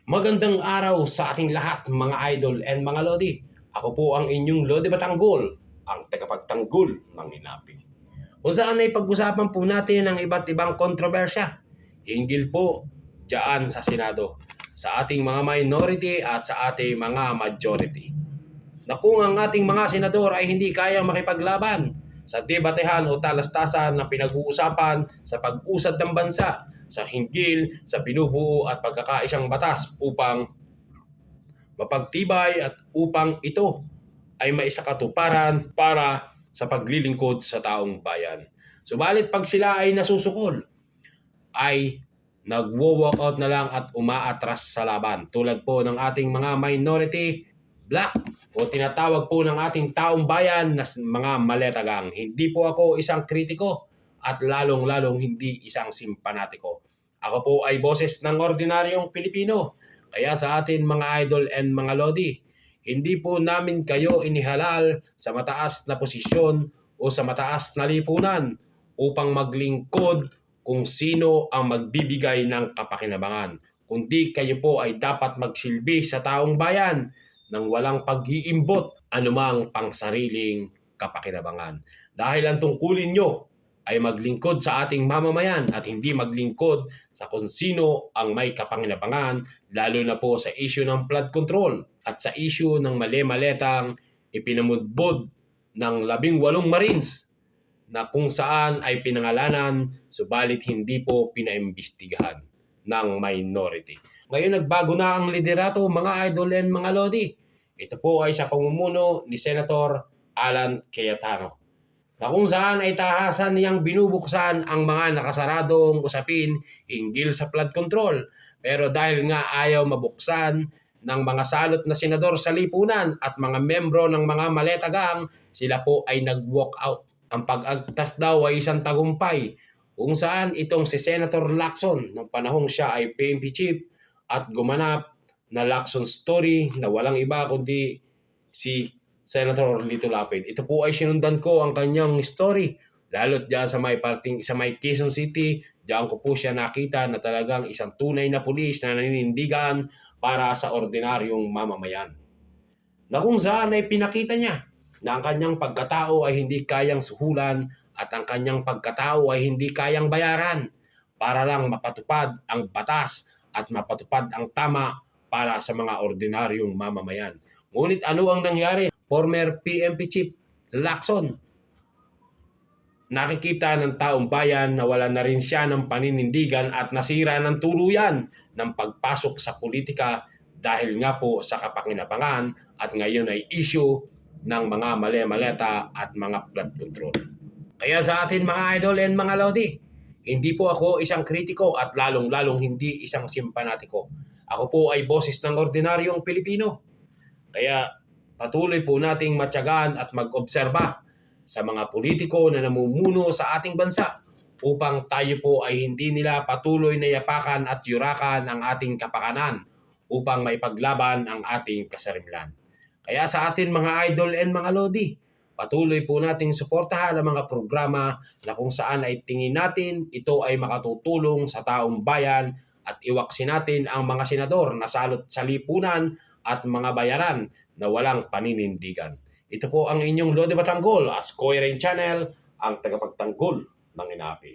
Magandang araw sa ating lahat mga idol and mga lodi. Ako po ang inyong Lodi Batanggol, ang tagapagtanggol ng Inapi. Kung saan ay pag-usapan po natin ang iba't ibang kontrobersya hinggil po dyan sa Senado, sa ating mga minority at sa ating mga majority. Na kung ang ating mga senador ay hindi kayang makipaglaban sa debatehan o talastasan na pinag-uusapan sa pag-usad ng bansa sa hinggil sa binubuo at pagkakaisang batas upang mapagtibay at upang ito ay maisakatuparan para sa paglilingkod sa taong bayan. Subalit pag sila ay nasusukol, ay nagwo-walkout na lang at umaatras sa laban. Tulad po ng ating mga minority black o tinatawag po ng ating taong bayan na mga maletagang. Hindi po ako isang kritiko at lalong-lalong hindi isang simpanatiko. Ako po ay boses ng ordinaryong Pilipino. Kaya sa atin mga idol and mga lodi, hindi po namin kayo inihalal sa mataas na posisyon o sa mataas na lipunan upang maglingkod kung sino ang magbibigay ng kapakinabangan. Kundi kayo po ay dapat magsilbi sa taong bayan nang walang pag-iimbot anumang pangsariling kapakinabangan. Dahil ang tungkulin nyo ay maglingkod sa ating mamamayan at hindi maglingkod sa kung sino ang may kapakinabangan, lalo na po sa issue ng flood control at sa issue ng mali-maletang ipinamudbod ng 18 Marines na kung saan ay pinangalanan subalit hindi po pinaimbestigahan ng minority. Ngayon nagbago na ang liderato mga idol and mga lodi. Ito po ay sa pamumuno ni Senator Alan Cayetano, na kung saan ay tahasan niyang binubuksan ang mga nakasaradong usapin hinggil sa flood control. Pero dahil nga ayaw mabuksan ng mga salot na senador sa lipunan at mga membro ng mga maletagang, sila po ay nag-walk out. Ang pag-agtas daw ay isang tagumpay kung saan itong si Senator Lacson ng panahong siya ay PNP chief at gumanap na Lacson story na walang iba kundi si Senator Lito Lapid. Ito po ay sinundan ko ang kanyang story lalo't diyan sa may Quezon City. Diyan ko po siya nakita na talagang isang tunay na pulis na naninindigan para sa ordinaryong mamamayan. Na kung saan ay pinakita niya na ang kanyang pagkatao ay hindi kayang suhulan at ang kanyang pagkatao ay hindi kayang bayaran para lang mapatupad ang batas at mapatupad ang tama para sa mga ordinaryong mamamayan. Ngunit ano ang nangyari? Former PNP Chief Lacson, nakikita ng taong bayan na wala na rin siya ng paninindigan at nasira ng tuluyan ng pagpasok sa politika dahil nga po sa kapakinabangan at ngayon ay issue ng mga mali-maleta at mga flood control. Kaya sa atin mga idol and mga lodi, hindi po ako isang kritiko at lalong-lalong hindi isang simpanatiko. Ako po ay boses ng ordinaryong Pilipino. Kaya patuloy po nating matyagaan at mag-obserba sa mga politiko na namumuno sa ating bansa upang tayo po ay hindi nila patuloy na yapakan at yurakan ang ating kapakanan upang maipaglaban ang ating kasarinlan. Kaya sa atin mga idol and mga lodi, patuloy po nating suportahan ang mga programa na kung saan ay tingin natin ito ay makatutulong sa taong bayan at iwaksin natin ang mga senador na salot sa lipunan at mga bayaran na walang paninindigan. Ito po ang inyong Lodi Batanggol as Koy Rain Channel, ang tagapagtanggol ng Inapi.